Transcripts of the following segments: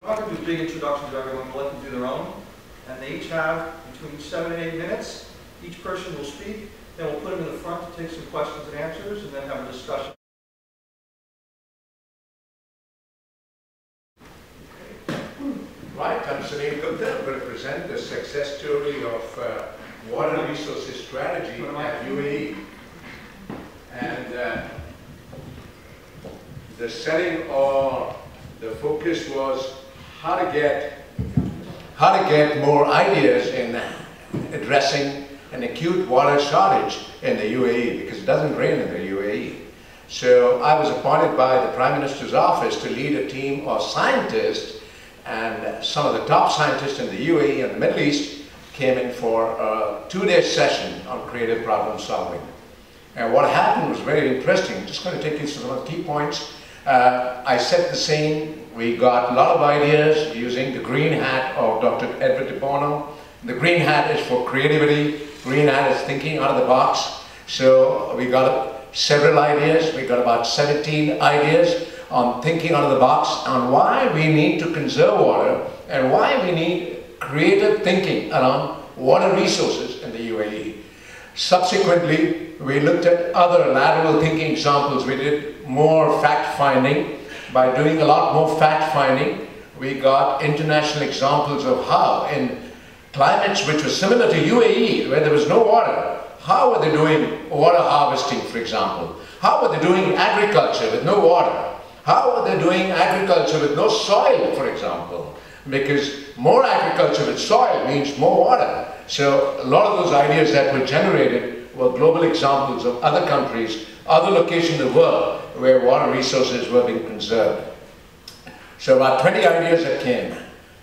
I'm not going to do big introductions to everyone, but let them do their own. And they each have between 7 and 8 minutes. Each person will speak. Then we'll put them in the front to take some questions and answers, and then have a discussion. Right, I'm Sunil Gupta. I'm going to present the success story of water resources strategy at UAE. And the setting or the focus was how to get more ideas in addressing an acute water shortage in the UAE, because it doesn't rain in the UAE. So I was appointed by the Prime Minister's office to lead a team of scientists, and some of the top scientists in the UAE and the Middle East came in for a 2-day session on creative problem solving. And what happened was very interesting. I'm just going to take you through some of the key points. I set the scene. We got a lot of ideas using the green hat of Dr. Edward de Bono. The green hat is for creativity. Green hat is thinking out of the box. So we got several ideas. We got about 17 ideas on thinking out of the box, on why we need to conserve water and why we need creative thinking around water resources in the UAE. Subsequently, we looked at other lateral thinking examples. We did more fact-finding. By doing a lot more fact-finding, we got international examples of how in climates which were similar to UAE, where there was no water, how were they doing water harvesting, for example? How were they doing agriculture with no water? How are they doing agriculture with no soil, for example? Because more agriculture with soil means more water. So a lot of those ideas that were generated were global examples of other countries, other locations in the world where water resources were being conserved. So about 20 ideas that came.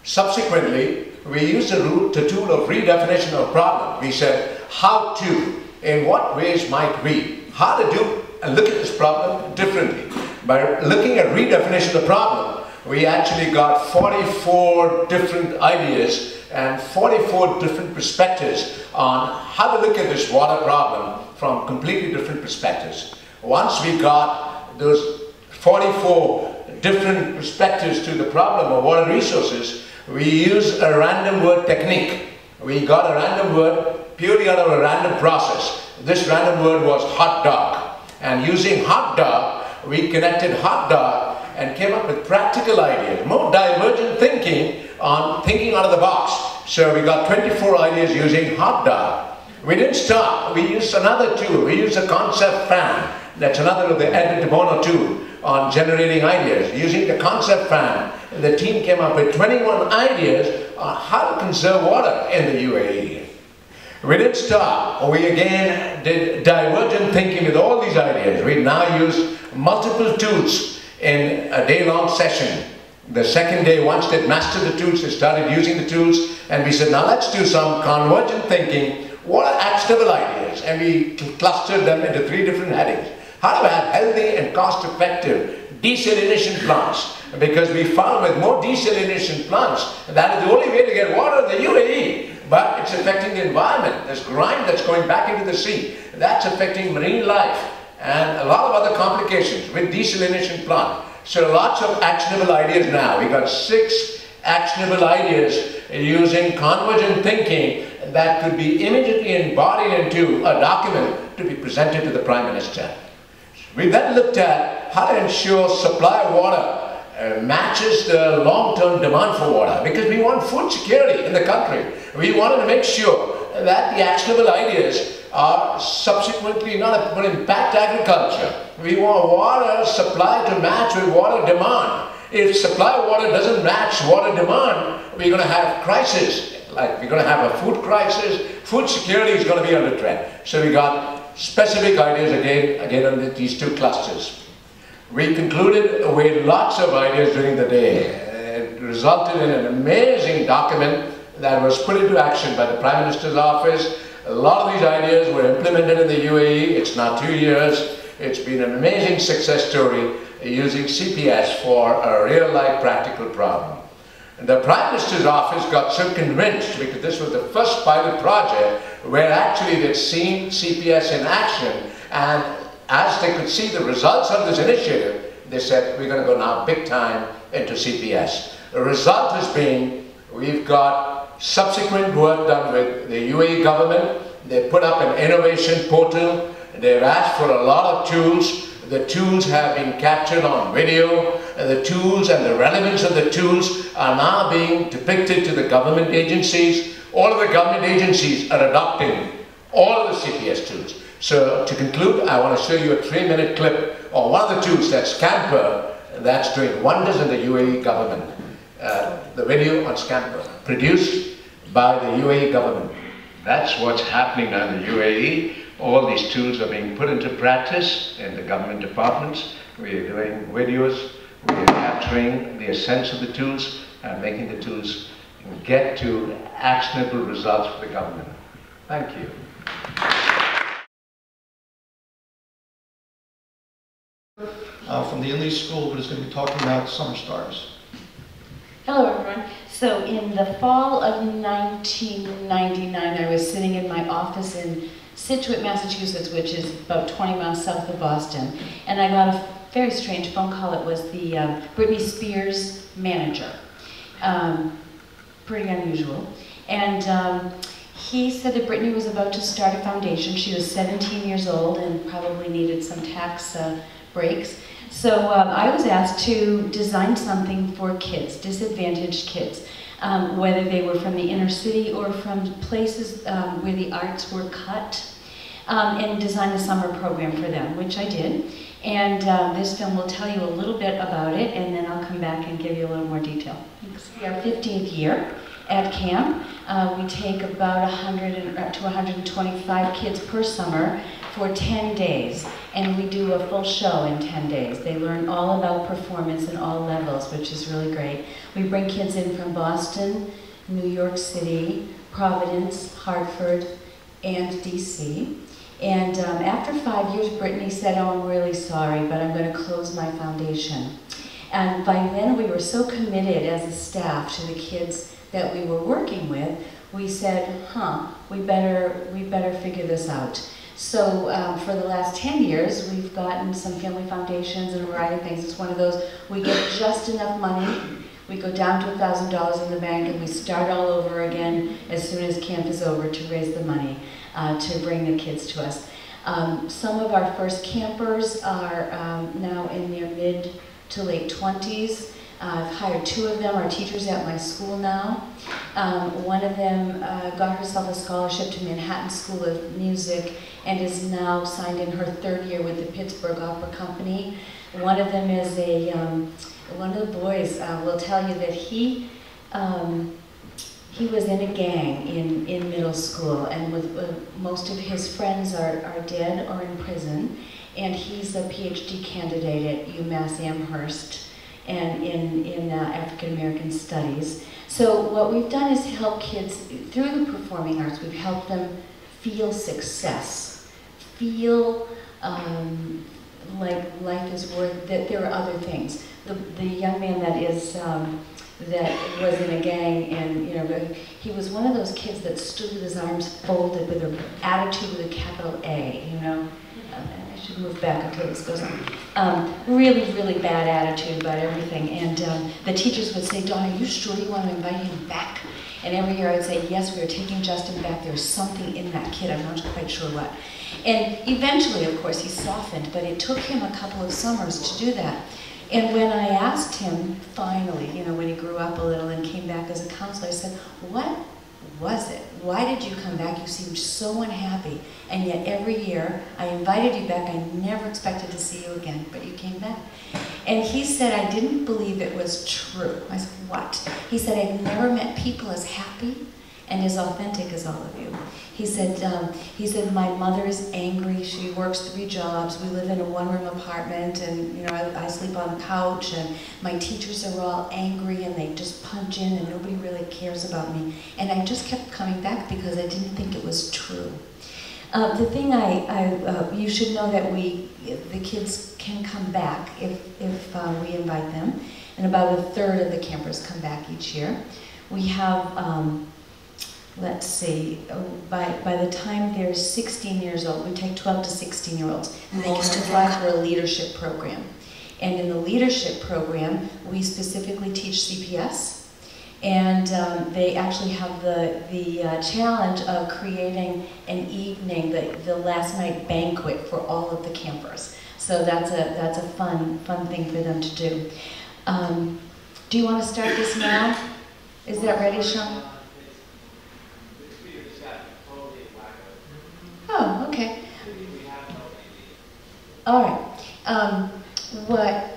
Subsequently, we used the tool of redefinition of problem. We said, how to, in what ways might we, how to do and look at this problem differently. By looking at redefinition of the problem, we actually got 44 different ideas and 44 different perspectives on how to look at this water problem from completely different perspectives. Once we got those 44 different perspectives to the problem of water resources, we used a random word technique. We got a random word purely out of a random process. This random word was hot dog. And using hot dog, we connected hot dog and came up with practical ideas, more divergent thinking on thinking out of the box. So we got 24 ideas using hot dog. We didn't stop. We used another tool. We used a concept fan. That's another of the Edward de Bono tool on generating ideas. Using the concept fan, the team came up with 21 ideas on how to conserve water in the UAE. We didn't stop. We again did divergent thinking with all these ideas. We now use multiple tools in a day-long session. The second day, once they'd mastered the tools, they started using the tools, and we said, now let's do some convergent thinking. What are actionable ideas? And we clustered them into 3 different headings. How to have healthy and cost-effective desalination plants? Because we found with more desalination plants, that is the only way to get water in the UAE. But it's affecting the environment. There's grime that's going back into the sea. That's affecting marine life and a lot of other complications with desalination plant. So lots of actionable ideas now. We got 6 actionable ideas using convergent thinking that could be immediately embodied into a document to be presented to the Prime Minister. We then looked at how to ensure supply of water matches the long-term demand for water, because we want food security in the country. We wanted to make sure that the actionable ideas are subsequently not going to impact agriculture. We want water supply to match with water demand. If supply of water doesn't match water demand, we're going to have crisis. Like we're going to have a food crisis. Food security is going to be under threat. So we got specific ideas again on these 2 clusters. We concluded with lots of ideas during the day. It resulted in an amazing document that was put into action by the Prime Minister's office. A lot of these ideas were implemented in the UAE. It's now 2 years. It's been an amazing success story using CPS for a real-life practical problem. And the Prime Minister's office got so convinced, because this was the first pilot project where actually they'd seen CPS in action, and as they could see the results of this initiative, they said, we're going to go now big time into CPS. The result has been we've got subsequent work done with the UAE government. They put up an innovation portal. They've asked for a lot of tools. The tools have been captured on video. The tools and the relevance of the tools are now being depicted to the government agencies. All of the government agencies are adopting all of the CPS tools. So to conclude, I want to show you a 3-minute clip of one of the tools, that's Scamper, that's doing wonders in the UAE government. The video on Scamper, produced by the UAE government. That's what's happening now in the UAE. All these tools are being put into practice in the government departments. We are doing videos, we are capturing the essence of the tools and making the tools get to actionable results for the government. Thank you. From the Inley School, who's going to be talking about Summer Stars. Hello everyone. So in the fall of 1999, I was sitting in my office in Scituate, Massachusetts, which is about 20 miles south of Boston, and I got a very strange phone call. It was the Britney Spears manager. Pretty unusual. And he said that Britney was about to start a foundation. She was 17 years old and probably needed some tax breaks. So I was asked to design something for kids, disadvantaged kids, whether they were from the inner city or from places where the arts were cut, and design a summer program for them, which I did. And this film will tell you a little bit about it, and then I'll come back and give you a little more detail. It's our 15th year at camp. We take about 100 to 125 kids per summer for 10 days, and we do a full show in 10 days. They learn all about performance in all levels, which is really great. We bring kids in from Boston, New York City, Providence, Hartford, and DC. And after 5 years, Britney said, "Oh, I'm really sorry, but I'm going to close my foundation." And by then, we were so committed as a staff to the kids that we were working with, we said, we better figure this out. So for the last 10 years, we've gotten some family foundations and a variety of things. It's one of those, we get just enough money, we go down to $1,000 in the bank, and we start all over again as soon as camp is over to raise the money to bring the kids to us. Some of our first campers are now in their mid to late 20s. I've hired 2 of them, are teachers at my school now. One of them got herself a scholarship to Manhattan School of Music and is now signed in her 3rd year with the Pittsburgh Opera Company. One of them is one of the boys will tell you that he was in a gang in middle school, and with most of his friends are dead or in prison, and he's a PhD candidate at UMass Amherst and in African American Studies. So what we've done is help kids through the performing arts. We've helped them feel success, feel like life is worth, that there are other things. The young man that was in a gang, and he was one of those kids that stood with his arms folded with an attitude with a capital A, I should move back until this goes on. Really, really bad attitude about everything. And the teachers would say, "Dawn, are you sure you want to invite him back?" And every year I would say, "Yes, we are taking Justin back. There's something in that kid. I'm not quite sure what." And eventually, of course, he softened, but it took him a couple of summers to do that. And when I asked him, finally, when he grew up a little and came back as a counselor, I said, "What was it? Why did you come back? You seemed so unhappy. And yet every year I invited you back. I never expected to see you again, but you came back." And he said, "I didn't believe it was true." I said, "What?" He said, "I've never met people as happy and as authentic as all of you." He said, "My mother is angry. She works 3 jobs. We live in a 1-room apartment, and I sleep on the couch, and my teachers are all angry, and they just punch in, and nobody really cares about me. And I just kept coming back because I didn't think it was true." The thing you should know that the kids can come back if we invite them, and about 1/3 of the campers come back each year. We have, let's see, by the time they're 16 years old, we take 12 to 16-year-olds, and they can apply for a leadership program. And in the leadership program, we specifically teach CPS. And they actually have the challenge of creating an evening, the last night banquet for all of the campers. So that's a fun thing for them to do. Do you want to start this now? Is that ready, Sean? Oh, okay. All right. What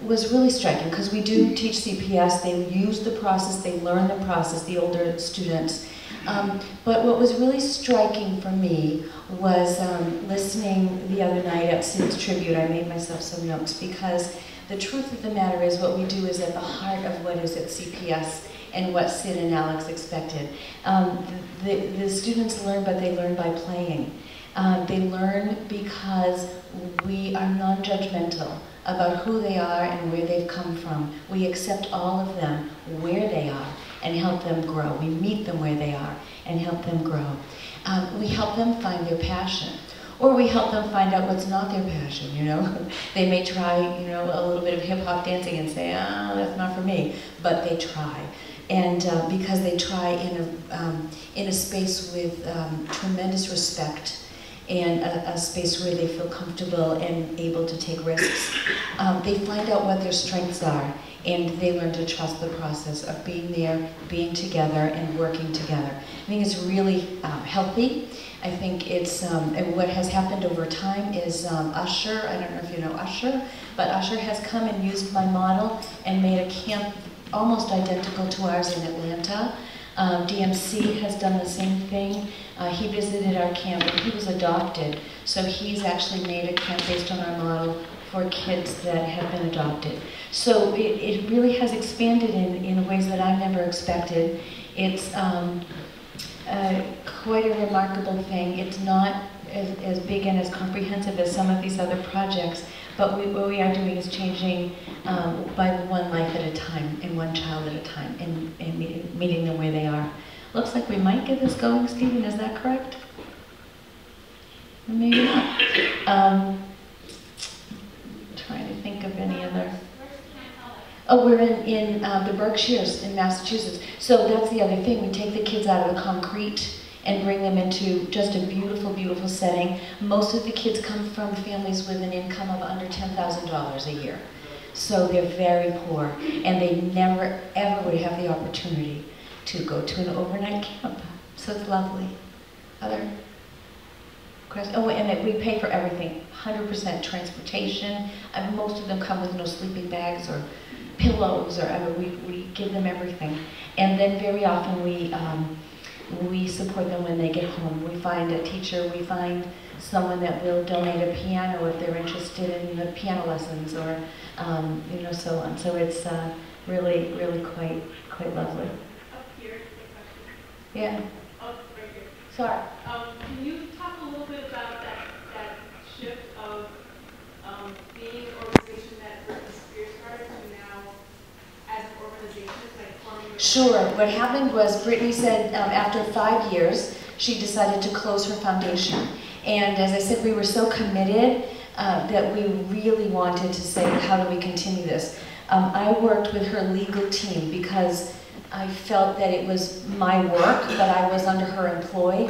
was really striking, because we do teach CPS, they use the process, they learn the process, the older students. But what was really striking for me was listening the other night at Sid's tribute. I made myself some notes, because the truth of the matter is what we do is at the heart of what is at CPS and what Sid and Alex expected. The students learn, but they learn by playing. They learn because we are non-judgmental about who they are and where they've come from. We accept all of them where they are and help them grow. We meet them where they are and help them grow. We help them find their passion. Or we help them find out what's not their passion, you know. They may try, you know, a little bit of hip-hop dancing and say, oh, that's not for me, but they try. And because they try in a space with tremendous respect and a space where they feel comfortable and able to take risks, they find out what their strengths are, and they learn to trust the process of being there, being together, and working together. I think it's really healthy. I think it's, and what has happened over time is Usher, I don't know if you know Usher, but Usher has come and used my model and made a camp almost identical to ours in Atlanta. DMC has done the same thing. He visited our camp, and he was adopted, so he's actually made a camp based on our model for kids that have been adopted. So it really has expanded in ways that I never expected. It's quite a remarkable thing. It's not as big and as comprehensive as some of these other projects, but what we are doing is changing by one life at a time and one child at a time and meeting them where they are. Looks like we might get this going, Stephen, is that correct? Maybe not. Trying to think of any other. Oh, we're in the Berkshires in Massachusetts. So that's the other thing. We take the kids out of the concrete and bring them into just a beautiful, beautiful setting. Most of the kids come from families with an income of under $10,000 a year. So they're very poor, and they never, ever would have the opportunity to go to an overnight camp. So it's lovely. Other questions? Oh, and we pay for everything. 100% transportation. Most of them come with no sleeping bags or pillows, or we give them everything. And then very often we support them when they get home. We find a teacher, we find someone that will donate a piano if they're interested in the piano lessons, or you know, so on. So it's really, really quite lovely. Up here, the question. Yeah. Up right here. Sorry. Can you talk a little bit about that shift of being an organization that Britney Spears started to now as an organization, like forming? Sure. What happened was Brittany said after 5 years, she decided to close her foundation. And as I said, we were so committed that we really wanted to say, how do we continue this? I worked with her legal team because I felt that it was my work, but I was under her employ.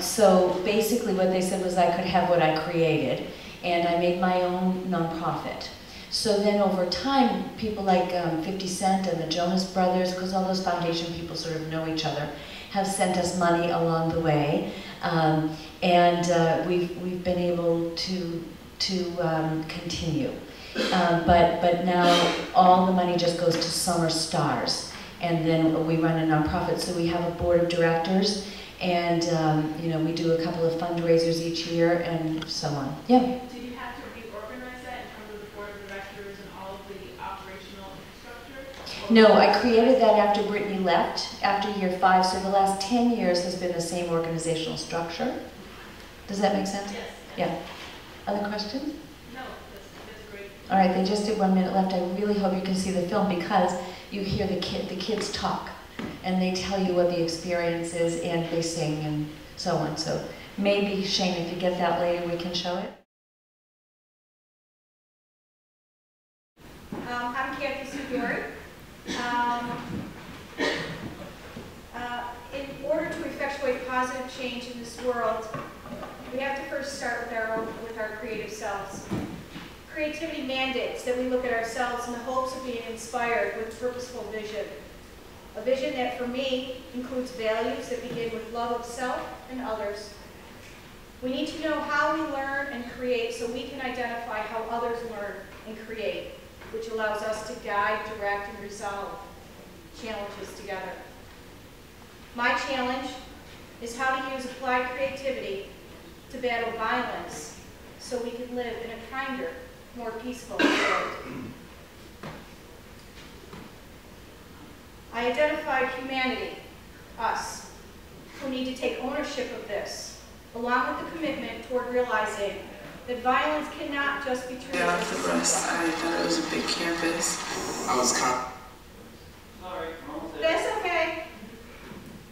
So basically what they said was I could have what I created, and I made my own nonprofit. So then over time, people like 50 Cent and the Jonas Brothers, because all those foundation people sort of know each other, have sent us money along the way. We've been able to continue. But now all the money just goes to Summer Stars. And then we run a nonprofit, so we have a board of directors, and you know, we do a couple of fundraisers each year, and so on. Yeah. Did you have to reorganize that in terms of the board of directors and all of the operational infrastructure? No, I created that after Brittany left, after year 5, so the last 10 years has been the same organizational structure. Does that make sense? Yes. Yeah. Other questions? No, that's great. All right, they just did 1 minute left. I really hope you can see the film, because you hear the kids talk, and they tell you what the experience is, and they sing and so on. So maybe, Shane, if you get that later, we can show it. effectuate positive change in this world, we have to first start with our creative selves. Creativity mandates that we look at ourselves in the hopes of being inspired with purposeful vision. A vision that, for me, includes values that begin with love of self and others. We need to know how we learn and create so we can identify how others learn and create, which allows us to guide, direct, and resolve challenges together. My challenge is how to use applied creativity to battle violence so we can live in a kinder, more peaceful world. I identified humanity, us, who need to take ownership of this, along with the commitment toward realizing that violence cannot just be treated Got as off the bus. I thought it was a big campus. I was That's okay.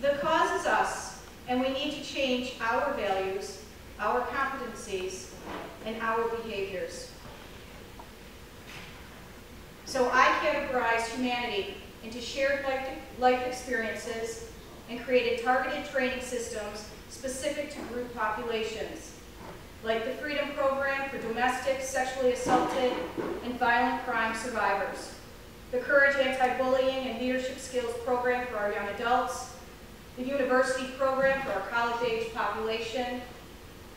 The cause is us, and we need to change our values, our competencies, and our behaviors. So I categorized humanity into shared life experiences and created targeted training systems specific to group populations, like the Freedom Program for domestic, sexually assaulted, and violent crime survivors, the Courage Anti-Bullying and Leadership Skills Program for our young adults, the University Program for our college-age population,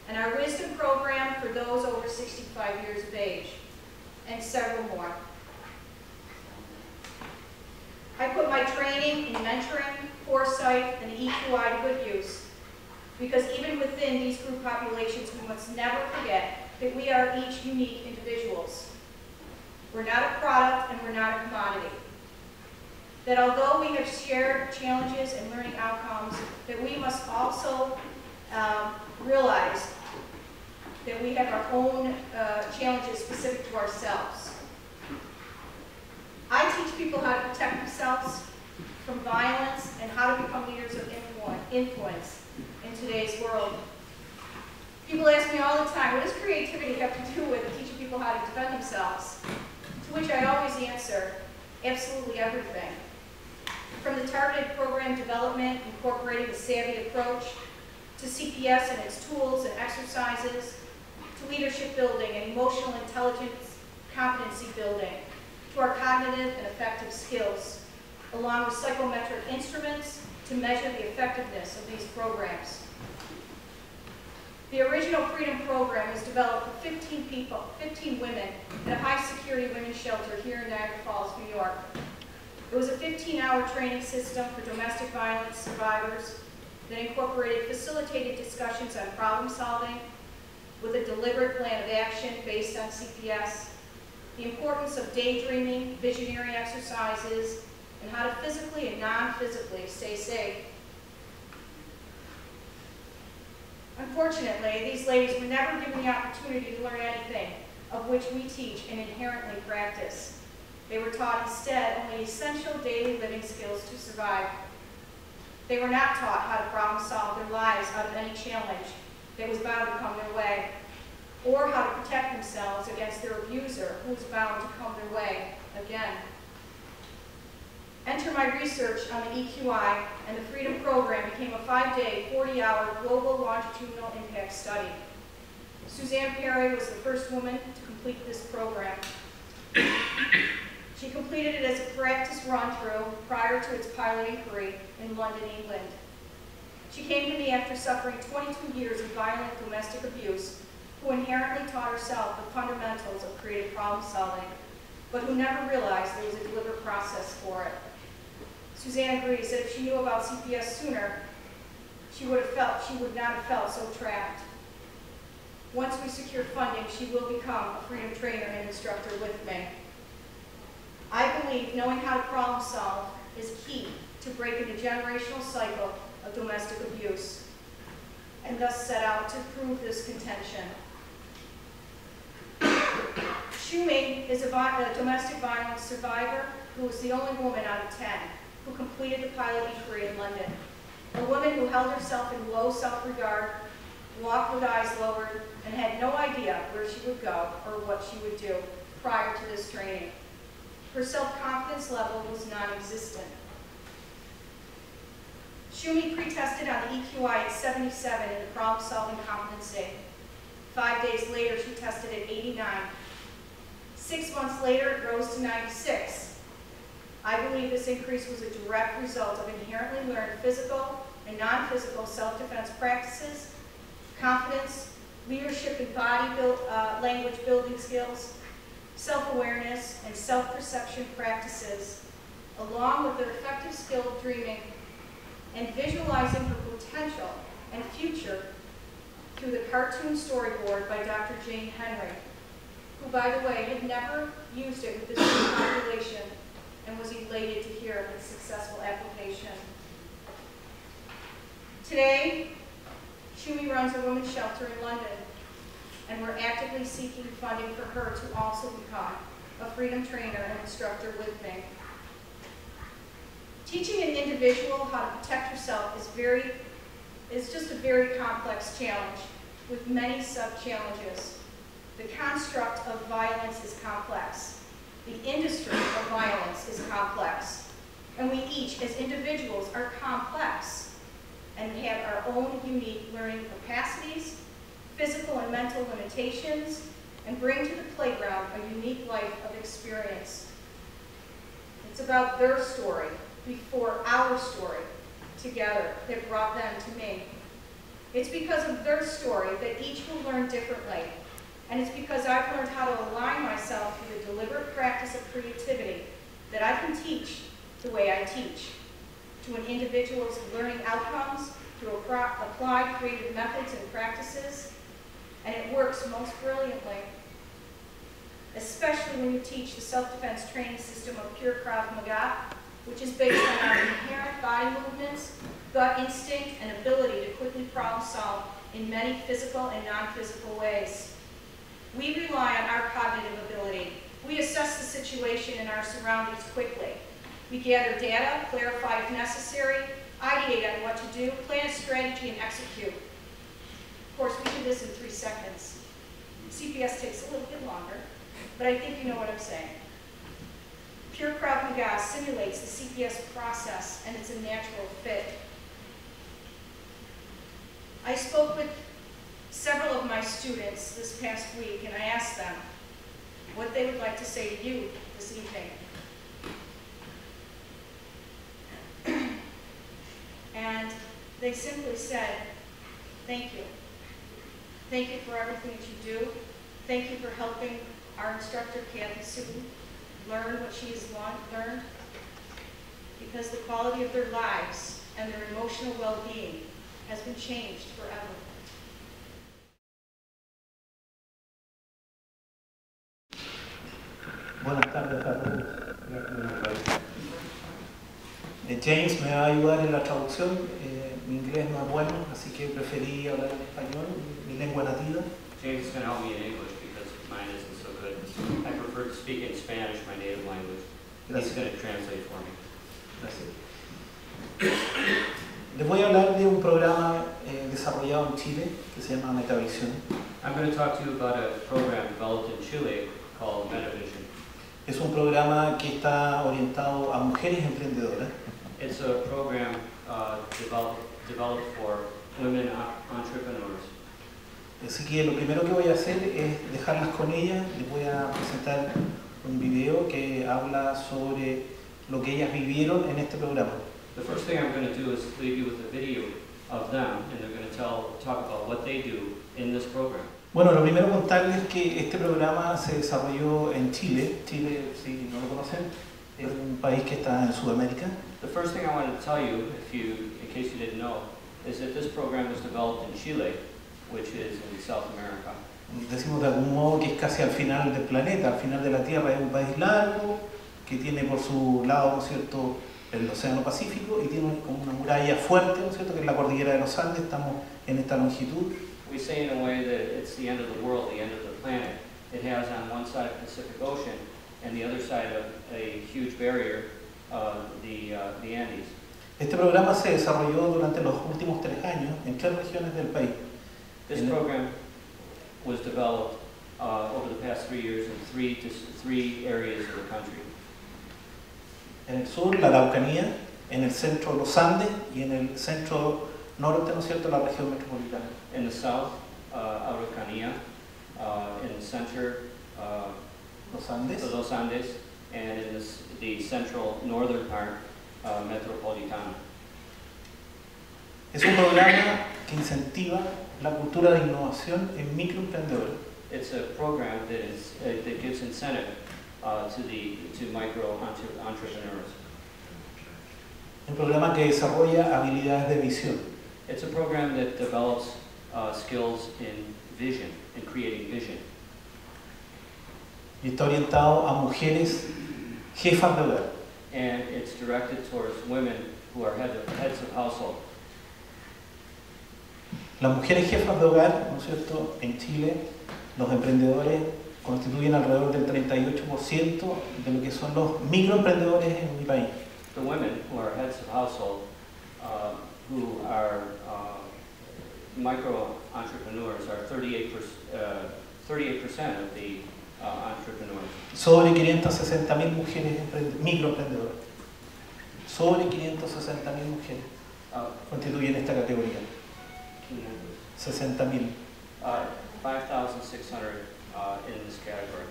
and our Wisdom Program for those over 65 years of age, and several more. I put my training in mentoring, foresight, and EQI to good use, because even within these group populations, we must never forget that we are each unique individuals. We're not a product and we're not a commodity. That although we have shared challenges and learning outcomes, that we must also realize that we have our own challenges specific to ourselves. I teach people how to protect themselves from violence and how to become leaders of influence in today's world. People ask me all the time, what does creativity have to do with teaching people how to defend themselves? To which I always answer, absolutely everything. From the targeted program development, incorporating the savvy approach, to CPS and its tools and exercises, to leadership building and emotional intelligence competency building, to our cognitive and affective skills, along with psychometric instruments to measure the effectiveness of these programs. The original Freedom Program was developed for 15 women at a high-security women's shelter here in Niagara Falls, New York. It was a 15-hour training system for domestic violence survivors that incorporated facilitated discussions on problem solving with a deliberate plan of action based on CPS, the importance of daydreaming, visionary exercises, and how to physically and non-physically stay safe. Unfortunately, these ladies were never given the opportunity to learn anything of which we teach and inherently practice. They were taught instead only essential daily living skills to survive. They were not taught how to problem solve their lives out of any challenge that was bound to come their way, or how to protect themselves against their abuser who was bound to come their way again. Enter my research on the EQI, and the Freedom Program became a 5-day, 40-hour global longitudinal impact study. Suzanne Perry was the first woman to complete this program. She completed it as a practice run-through prior to its pilot inquiry in London, England. She came to me after suffering 22 years of violent domestic abuse, who inherently taught herself the fundamentals of creative problem solving, but who never realized there was a deliberate process for it. Suzanne agrees that if she knew about CPS sooner, she would not have felt so trapped. Once we secure funding, she will become a Freedom trainer and instructor with me. I believe knowing how to problem solve is key to breaking the generational cycle of domestic abuse, and thus set out to prove this contention. Shoemate is a domestic violence survivor who was the only woman out of 10 who completed the pilot inquiry in London. A woman who held herself in low self-regard, walked with eyes lowered, and had no idea where she would go or what she would do prior to this training. Her self-confidence level was non-existent. Shumi pre-tested on the EQI at 77 in the problem-solving competency. 5 days later, she tested at 89. 6 months later, it rose to 96. I believe this increase was a direct result of inherently learned physical and non-physical self-defense practices, confidence, leadership and body language building skills, self-awareness, and self-perception practices, along with their effective skill of dreaming and visualizing her potential and future through the cartoon storyboard by Dr. Jane Henry, who, by the way, had never used it with the student population and was elated to hear of its successful application. Today, Shumi runs a women's shelter in London, and we're actively seeking funding for her to also become a freedom trainer and instructor with me. Teaching an individual how to protect herself is just a very complex challenge with many sub-challenges. The construct of violence is complex. The industry of violence is complex. And we each, as individuals, are complex and have our own unique learning capacities, physical and mental limitations, and bring to the playground a unique life of experience. It's about their story before our story together that brought them to me. It's because of their story that each will learn differently. And it's because I've learned how to align myself through the deliberate practice of creativity that I can teach the way I teach, to an individual's learning outcomes through applied creative methods and practices, and it works most brilliantly, especially when you teach the self-defense training system of Pure Krav Maga, which is based on our inherent body movements, gut instinct, and ability to quickly problem solve in many physical and non-physical ways. We rely on our cognitive ability. We assess the situation and our surroundings quickly. We gather data, clarify if necessary, ideate on what to do, plan a strategy, and execute. Of course, we do this in 3 seconds. CPS takes a little bit longer, but I think you know what I'm saying. Pure Krav Maga simulates the CPS process, and it's a natural fit. I spoke with several of my students this past week, and I asked them what they would like to say to you this evening. And they simply said, thank you. Thank you for everything that you do. Thank you for helping our instructor, Kathy Sue, learn what she has learned, because the quality of their lives and their emotional well-being has been changed forever. Buenas tardes a todos. James me va a ayudar en la traducción. Mi inglés no es bueno, así que preferí hablar en español, mi lengua nativa. James is going to help me in English because mine isn't so good. I prefer to speak in Spanish, my native language. He's going to translate for me. Gracias. Les voy a hablar de un programa desarrollado en Chile que se llama Metavisión. I'm going to talk to you about a program developed in Chile called Metavision. Es un programa que está orientado a mujeres emprendedoras. It's a program developed for women entrepreneurs. Así que lo primero que voy a hacer es dejarlas con ellas. Les voy a presentar un video que habla sobre lo que ellas vivieron en este programa. The first thing I'm going to do is leave you with a video of them, and they're going to talk about what they do in this program. Bueno, lo primero contarles que este programa se desarrolló en Chile. Chile, si no lo conocen, es un país que está en Sudamérica. The first thing I wanted to tell you, in case you didn't know, is that this program was developed in Chile, which is in South America. Decimos de algún modo que es casi al final del planeta, al final de la Tierra. Es un país largo que tiene por su lado, ¿no es cierto?, el Océano Pacífico y tiene como una muralla fuerte, ¿no es cierto?, que es la cordillera de los Andes. Estamos en esta longitud. We say in a way that it's the end of the world, the end of the planet. It has on one side the Pacific Ocean and the other side of a huge barrier, the Andes. Este programa se desarrolló durante los últimos 3 años en 3 regiones del país. This program was developed over the past 3 years in three areas of the country. En el sur, la Araucanía. en el centro de los Andes y en el centro norte, ¿no es cierto?, la región metropolitana. In the south, Araucanía, in the center, Los Andes. Los Andes, and in the central northern part, Metropolitana. Es un programa que incentiva la cultura de innovación en microemprendedores. It's a program that gives incentive to micro entrepreneurs. Un programa que desarrolla habilidades de visión. It's a program that develops skills in vision, in creating vision. Y está orientado a mujeres jefas de hogar. And it's directed towards women who are heads of household. Las mujeres jefas de hogar, ¿no es cierto?, en Chile, los emprendedores constituyen alrededor del 38% de lo que son los microemprendedores en mi país. The women who are heads of household, who are micro entrepreneurs, are 38% of the entrepreneurs. Sobre 560.000 mujeres microemprendedoras. Sobre 560.000 mujeres constituyen esta categoría. 60.000. 5,600 in this category.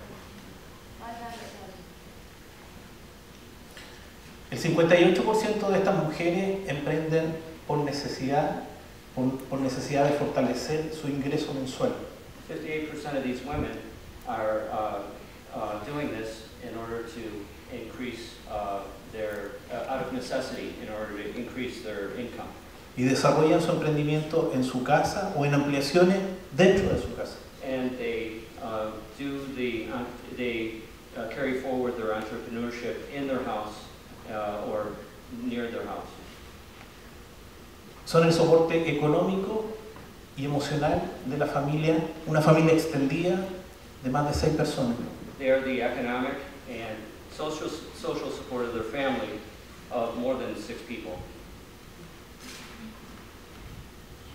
El 58% de estas mujeres emprenden por necesidad de fortalecer su ingreso mensual. 58% of these women are doing this in order to increase out of necessity, in order to increase their income. Y desarrollan su emprendimiento en su casa o en ampliaciones dentro de su casa. And they carry forward their entrepreneurship in their house or near their house. Son el soporte económico y emocional de la familia, una familia extendida de más de 6 personas. They are the economic and social support of their family of more than 6 people.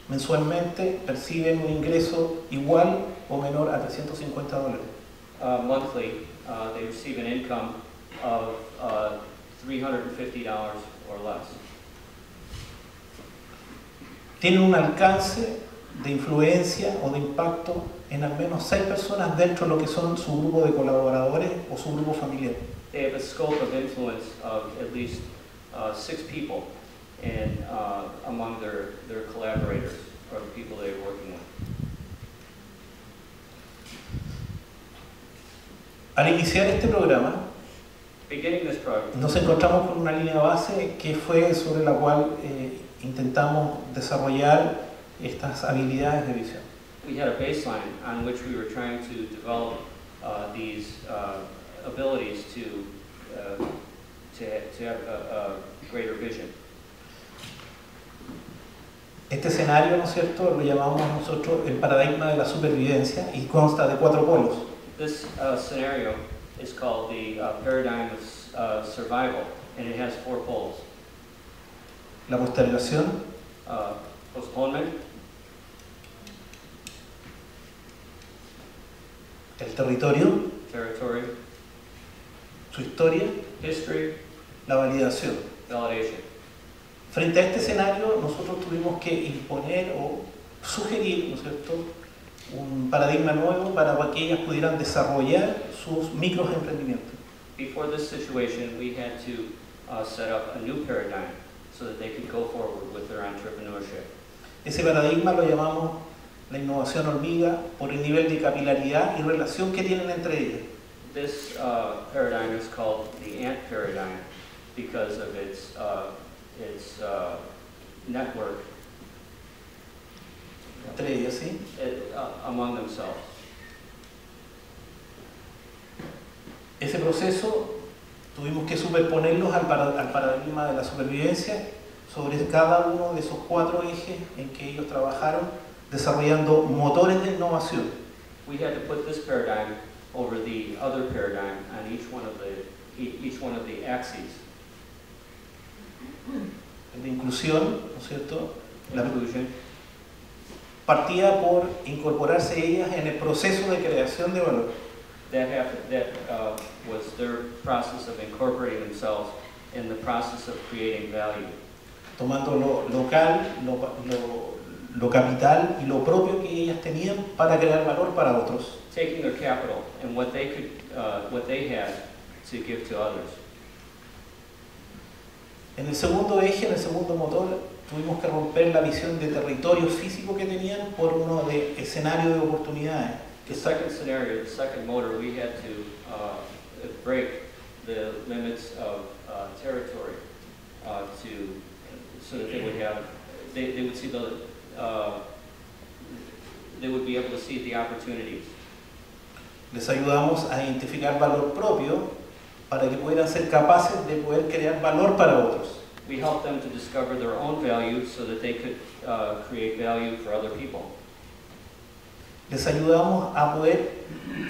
Mensualmente perciben un ingreso igual o menor a $350. Monthly, they receive an income of $350 or less. Tienen un alcance de influencia o de impacto en al menos 6 personas dentro de lo que son su grupo de colaboradores o su grupo familiar. They have a scope of influence of at least 6 people among their collaborators or the people they're working with. Al iniciar este programa, Beginning this program, nos encontramos con una línea base que fue sobre la cual intentamos desarrollar estas habilidades de visión. we had a baseline on which we were trying to develop these abilities to have a greater vision. Este escenario, ¿no es cierto?, lo llamamos nosotros el paradigma de la supervivencia y consta de 4 polos. This scenario is called the paradigm of survival, and it has 4 poles. La postergación, Postponement, el territorio, territory, su historia, history, la validación. validation. Frente a este escenario, nosotros tuvimos que imponer o sugerir, ¿no es cierto?, un paradigma nuevo para que ellas pudieran desarrollar sus microemprendimientos. Before this situation, we had to set up a new paradigm so that they could go forward with their entrepreneurship. Ese paradigma lo llamamos la innovación hormiga por el nivel de capilaridad y relación que tienen entre ellas. This paradigm is called the ant paradigm because of its network Entre ellas, ¿sí? among themselves. Ese proceso tuvimos que superponerlos al paradigma de la supervivencia sobre cada uno de esos 4 ejes en que ellos trabajaron desarrollando motores de innovación. We had to put this paradigm over the other paradigm on each one of the axes. El de inclusión, ¿no es cierto? La Inclusion partía por incorporarse ellas en el proceso de creación de valor. that was their process of incorporating themselves in the process of creating value. tomando lo local, lo capital y lo propio que ellas tenían para crear valor para otros. Taking their capital and what they had to give to others. En el segundo eje, en el segundo motor, tuvimos que romper la visión de territorio físico que tenían por uno de escenario de oportunidades. The second scenario, the second motor, we had to break the limits of territory so that they would have, they would see they would be able to see the opportunities. Les ayudamos a identificar valor propio para que puedan ser capaces de poder crear valor para otros. We helped them to discover their own value so that they could create value for other people. Les ayudamos a poder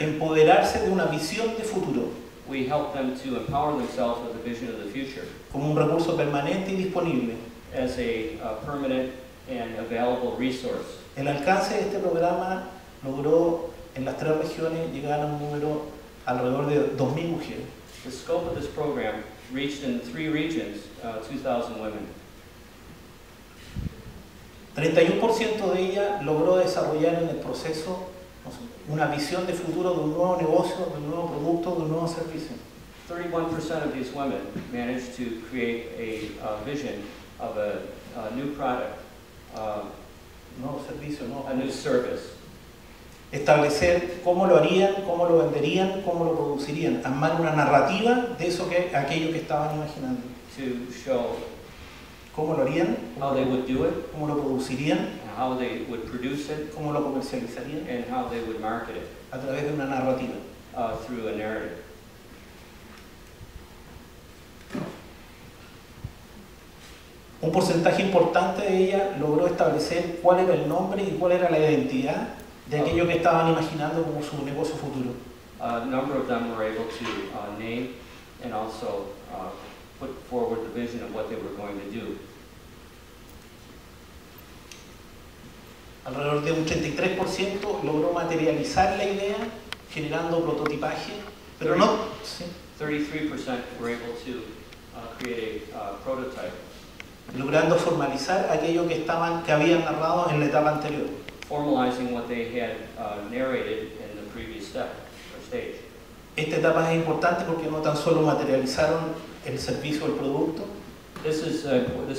empoderarse de una visión de futuro, We helped them to empower themselves with a vision of the future como un recurso permanente y disponible. as a permanent and available resource. El alcance de este programa logró en las 3 regiones llegar a un número alrededor de 2.000 mujeres. The scope of this program reached in 3 regions 2,000 women. 31% de ellas logró desarrollar en el proceso una visión de futuro de un nuevo negocio, de un nuevo producto, de un nuevo servicio. 31% of these women managed to create a vision of a new product, Nuevo servicio, nuevo a new service. Establecer cómo lo harían, cómo lo venderían, cómo lo producirían, armar una narrativa de eso aquello que estaban imaginando. To show Cómo lo harían, how they would do it, cómo lo producirían, and how they would produce it, cómo lo comercializarían and how they would market it a través de una narrativa. through a narrative. Un porcentaje importante de ellas logró establecer cuál era el nombre y cuál era la identidad de aquello que estaban imaginando como su negocio futuro. A number of them were able to name and also put forward the vision of what they were going to do. Alrededor de un 33% logró materializar la idea generando prototipaje, pero no, sí, 33% were able to create a prototype, logrando formalizar aquello que habían narrado en la etapa anterior. formalizing what they had narrated in the previous step or stage. Esta etapa es importante porque no tan solo materializaron el servicio o el producto, This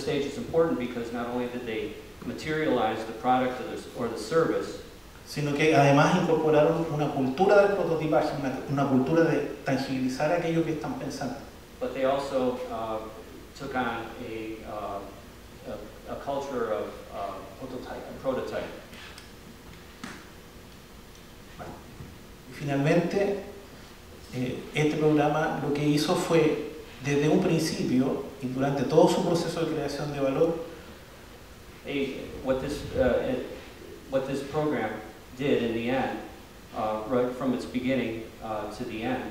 stage is important because not only did they materialize the product or the service, sino que además incorporaron una cultura del prototipaje, una cultura de tangibilizar aquello que están pensando. but they also took on a culture of prototype. Y finalmente, este programa lo que hizo fue, desde un principio y durante todo su proceso de creación de valor, What this program did in the end, right from its beginning to the end,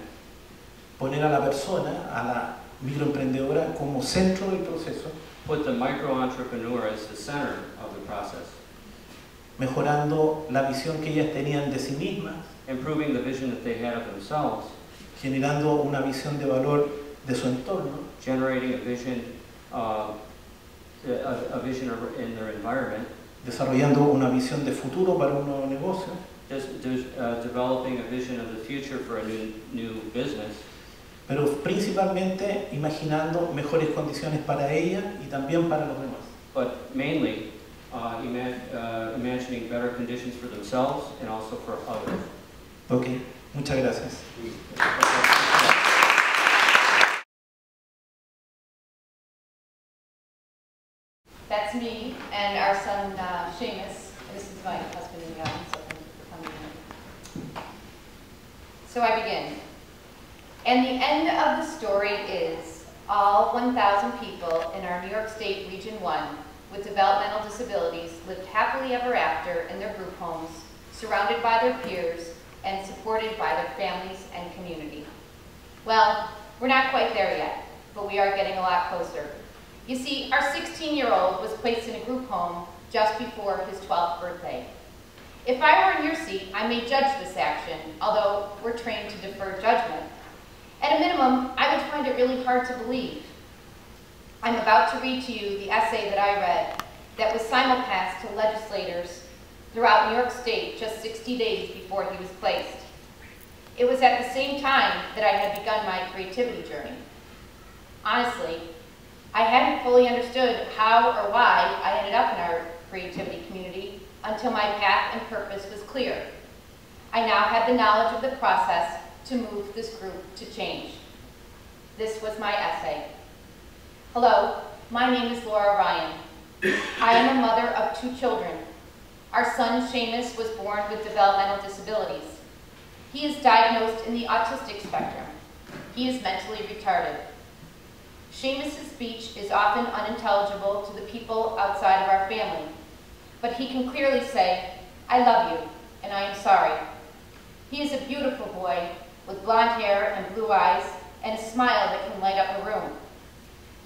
poner a la persona, a la microemprendedora como centro del proceso, put the micro-entrepreneur as the center of the process, mejorando la visión que ellas tenían de sí mismas, improving the vision that they had of themselves, generando una visión de valor de su entorno, generating a vision in their environment, desarrollando una visión de futuro para un nuevo negocio, developing a vision of the future for a new business, pero principalmente imaginando mejores condiciones para ella y también para los demás. but mainly imagining better conditions for themselves and also for others. Ok, muchas gracias. That's me and our son Seamus. This is my husband and Jan, so thank you for coming in. So I begin. And the end of the story is all 1,000 people in our New York State Region 1 with developmental disabilities lived happily ever after in their group homes, surrounded by their peers and supported by their families and community. Well, we're not quite there yet, but we are getting a lot closer. You see, our 16-year-old was placed in a group home just before his 12th birthday. If I were in your seat, I may judge this action, although we're trained to defer judgment. At a minimum, I would find it really hard to believe. I'm about to read to you the essay that I read that was simulcast to legislators throughout New York State just 60 days before he was placed. It was at the same time that I had begun my creativity journey. Honestly, I hadn't fully understood how or why I ended up in our creativity community until my path and purpose was clear. I now had the knowledge of the process to move this group to change. This was my essay. Hello, my name is Laura Ryan. I am a mother of 2 children. Our son, Seamus, was born with developmental disabilities. He is diagnosed in the autistic spectrum. He is mentally retarded. Seamus' speech is often unintelligible to the people outside of our family, but he can clearly say, "I love you, and I am sorry." He is a beautiful boy with blonde hair and blue eyes and a smile that can light up a room.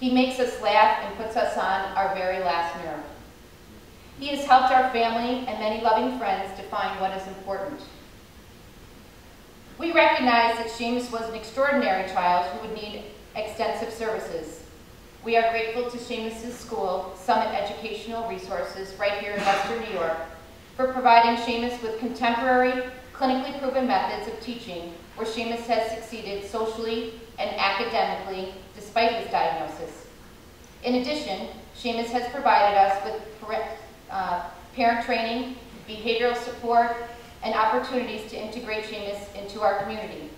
He makes us laugh and puts us on our very last nerve. He has helped our family and many loving friends define what is important. We recognize that Seamus was an extraordinary child who would need extensive services. We are grateful to Seamus' school, Summit Educational Resources, right here in Western New York, for providing Seamus with contemporary, clinically proven methods of teaching where Seamus has succeeded socially and academically despite his diagnosis. In addition, Seamus has provided us with parent training, behavioral support, and opportunities to integrate Seamus into our community.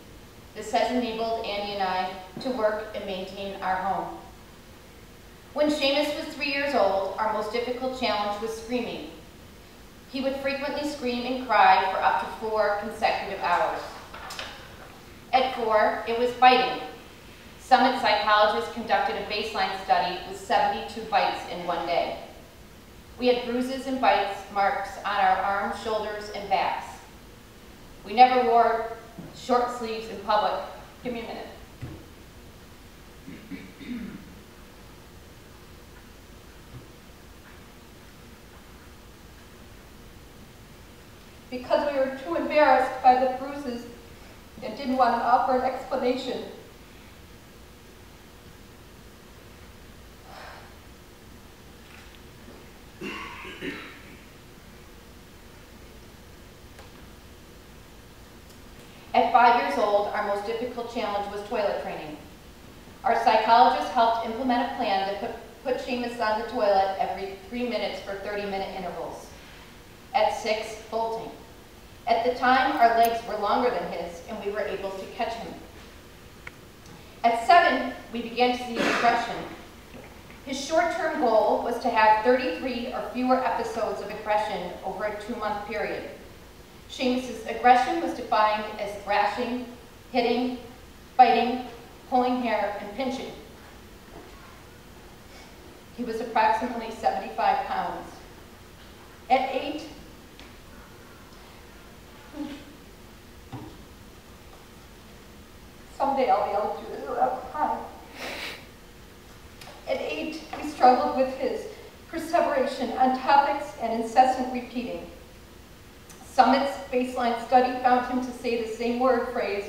This has enabled Andy and I to work and maintain our home. When Seamus was 3 years old, our most difficult challenge was screaming. He would frequently scream and cry for up to 4 consecutive hours. At 4, it was biting. Summit psychologists conducted a baseline study with 72 bites in one day. We had bruises and bites marks on our arms, shoulders, and backs. We never wore short sleeves in public. Give me a minute. Because we were too embarrassed by the bruises and didn't want to offer an explanation. At 5 years old, our most difficult challenge was toilet training. Our psychologist helped implement a plan that put Seamus on the toilet every 3 minutes for 30-minute intervals. At 6, bolting. At the time, our legs were longer than his, and we were able to catch him. At 7, we began to see aggression. His short-term goal was to have 33 or fewer episodes of aggression over a 2-month period. Seamus' aggression was defined as thrashing, hitting, biting, pulling hair, and pinching. He was approximately 75 pounds. At 8, someday I'll be able to do this without crying. At 8, we struggled with his perseveration on topics and incessant repeating. Summit's baseline study found him to say the same word phrase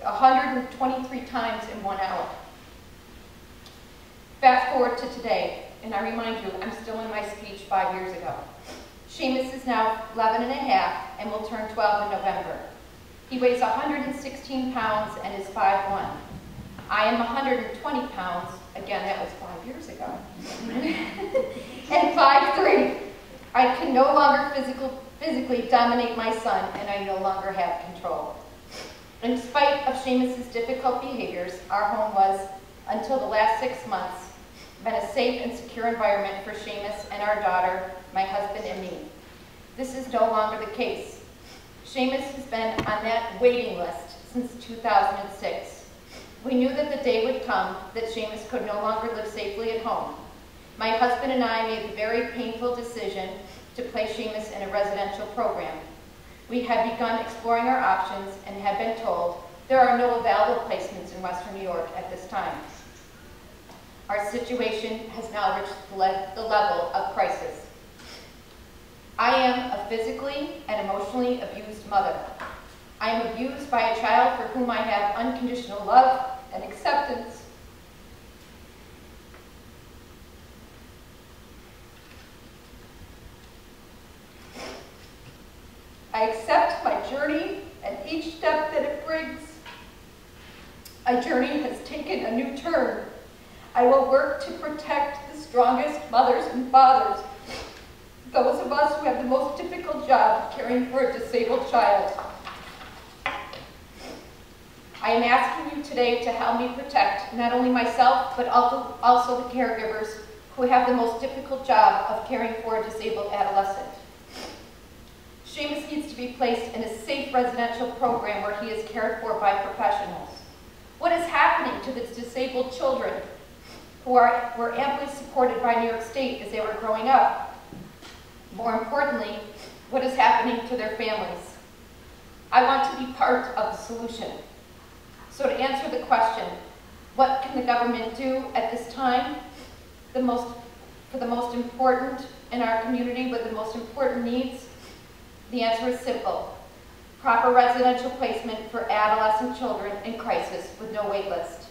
123 times in 1 hour. Fast forward to today, and I remind you, I'm still in my speech 5 years ago. Seamus is now 11 and a half and will turn 12 in November. He weighs 116 pounds and is 5'1". I am 120 pounds, again, that was 5 years ago, and 5'3". I can no longer physically dominate my son, and I no longer have control. In spite of Seamus' difficult behaviors, our home was, until the last 6 months, been a safe and secure environment for Seamus and our daughter, my husband, and me. This is no longer the case. Seamus has been on that waiting list since 2006. We knew that the day would come that Seamus could no longer live safely at home. My husband and I made the very painful decision to place Seamus in a residential program. We had begun exploring our options and had been told there are no available placements in Western New York at this time. Our situation has now reached the level of crisis. I am a physically and emotionally abused mother. I am abused by a child for whom I have unconditional love and acceptance. journey and each step that it brings. My journey has taken a new turn. I will work to protect the strongest mothers and fathers, those of us who have the most difficult job caring for a disabled child. I am asking you today to help me protect not only myself, but also the caregivers who have the most difficult job of caring for a disabled adolescent. Seamus needs to be placed in a safe residential program where he is cared for by professionals. What is happening to the disabled children who were amply supported by New York State as they were growing up? More importantly, what is happening to their families? I want to be part of the solution. So to answer the question, what can the government do at this time? For the most important in our community with the most important needs, the answer is simple. Proper residential placement for adolescent children in crisis with no wait list.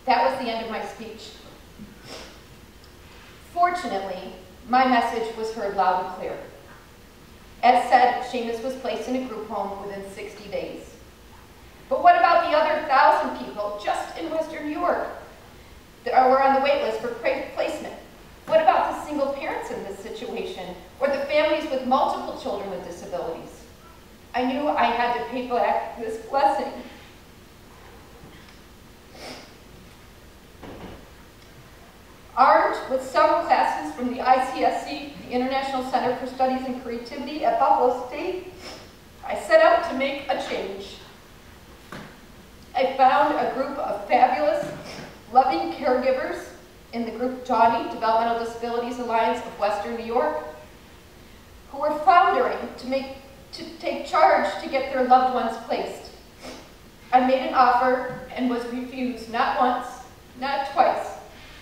That was the end of my speech. Fortunately, my message was heard loud and clear. As said, Seamus was placed in a group home within 60 days. But what about the other 1,000 people just in Western New York that were on the wait list for placement? What about the single parents in this situation, or the families with multiple children with disabilities? I knew I had to pay back this blessing. Armed with several classes from the ICSC, the International Center for Studies in Creativity at Buffalo State, I set out to make a change. I found a group of fabulous, loving caregivers in the group Johnny, Developmental Disabilities Alliance of Western New York, who were foundering to take charge to get their loved ones placed. I made an offer and was refused not once, not twice,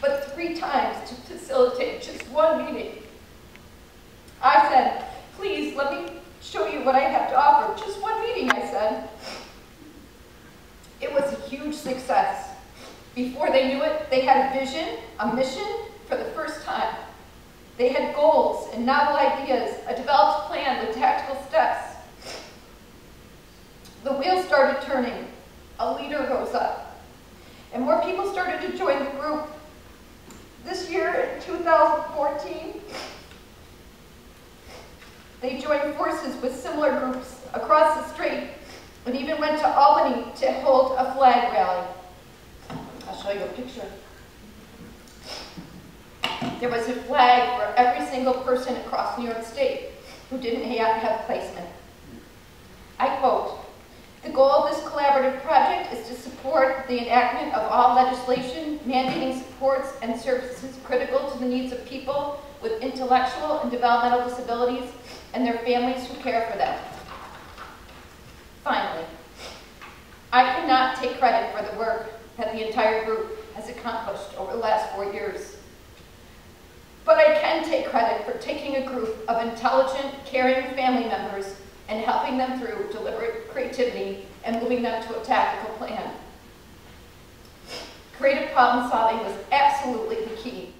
but 3 times to facilitate just one meeting. I said, please let me show you what I have to offer. Just one meeting, I said. It was a huge success. Before they knew it, they had a vision, a mission for the first time. They had goals and novel ideas, a developed plan with tactical steps. The wheels started turning. A leader rose up. And more people started to join the group. This year, in 2014, they joined forces with similar groups across the state and even went to Albany to hold a flag rally. I'll show you a picture. There was a flag for every single person across New York State who didn't have placement. I quote, "The goal of this collaborative project is to support the enactment of all legislation mandating supports and services critical to the needs of people with intellectual and developmental disabilities and their families who care for them." Finally, I cannot take credit for the work that the entire group has accomplished over the last 4 years. But I can take credit for taking a group of intelligent, caring family members and helping them through deliberate creativity and moving them to a tactical plan. Creative problem solving was absolutely the key